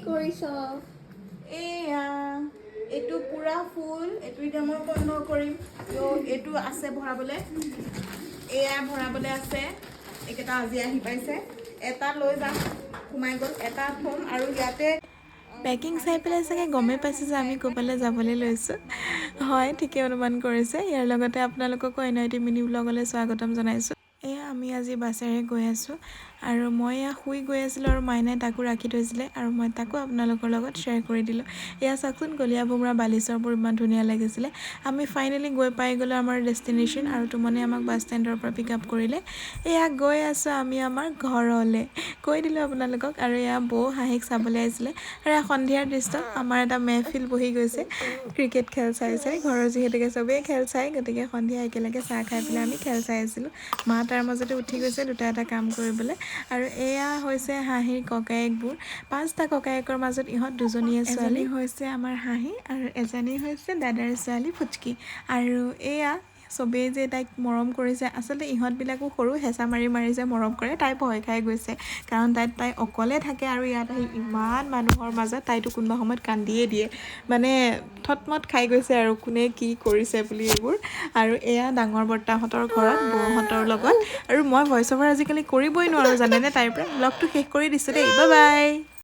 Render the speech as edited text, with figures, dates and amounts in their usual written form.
কৰিছ? এয়া এইটো পুৰা ফুল, এইটো এতিয়া মই বন্ধ কৰিম। এইটো আছে ভৰাবলে, এয়া ভৰাবলে আছে। এইকেইটা আজি আহি পাইছে, এটা লৈ যাম, সোমাই গ'ল, এটা থ'ম আৰু ইয়াতে পেকিং চাই পেলাই চাগে গমেই পাইছে যে আমি ক'ৰবালৈ যাবলৈ লৈছোঁ। হয়, ঠিকে অনুমান কৰিছে। ইয়াৰ লগতে আপোনালোককো এনআইটি মিনি ব্লগলৈ স্বাগতম জনাইছোঁ। এয়া আমি আজি বাছেৰে গৈ আছোঁ আৰু মই এয়া শুই গৈ আছিলোঁ আৰু মাইনাই তাকো ৰাখি থৈছিলে আৰু মই তাকো আপোনালোকৰ লগত শ্বেয়াৰ কৰি দিলোঁ। এয়া চাওকচোন, কলীয়া ভোমোৰা বালিচৰবোৰ ইমান ধুনীয়া লাগিছিলে। আমি ফাইনেলি গৈ পাই গ'লোঁ আমাৰ ডেষ্টিনেশ্যন আৰু তুমনে আমাক বাছ ষ্টেণ্ডৰ পৰা পিক আপ কৰিলে। এয়া গৈ আছোঁ আমি আমাৰ ঘৰলৈ, কৈ দিলোঁ আপোনালোকক। আৰু এয়া বৌ হাঁহিক চাবলৈ আহিছিলে আৰু এয়া সন্ধিয়াৰ দৃশ্য, আমাৰ এটা মেহফিল বহি গৈছে ক্ৰিকেট খেল চাই চাই। ঘৰৰ যিহেতুকে চবেই খেল চাই, গতিকে সন্ধিয়া একেলগে চাহ খাই পেলাই আমি খেল চাই আছিলোঁ। মা তাৰ মাজতে উঠি গৈছে দুটা এটা কাম কৰিবলৈ। আৰু এয়া হৈছে হাঁহিৰ ককায়েকবোৰ, 5টা ককায়েকৰ মাজত ইহঁত দুজনীয়ে ছোৱালী। এজনী হৈছে আমাৰ হাঁহি আৰু এজনী হৈছে দাদাৰ ছোৱালী ফুচকি। আৰু এয়া চবেই যে তাইক মৰম কৰিছে, আচলতে ইহঁতবিলাকো সৰু হেঁচা মাৰি মাৰি যে মৰম কৰে, তাই ভয় খাই গৈছে কাৰণ তাই অকলে থাকে আৰু ইয়াত আহি ইমান মানুহৰ মাজত তাইতো কোনোবা সময়ত কান্দিয়ে দিয়ে, মানে থতমত খাই গৈছে আৰু কোনে কি কৰিছে বুলি এইবোৰ। আৰু এয়া ডাঙৰ বৰ্তাহঁতৰ ঘৰত বৌহঁতৰ লগত। আৰু মই ভইচ অভাৰ আজিকালি কৰিবই নোৱাৰোঁ জানেনে তাইৰ পৰা। ব্লগটো শেষ কৰি দিছোঁ দেই, বাই বাই।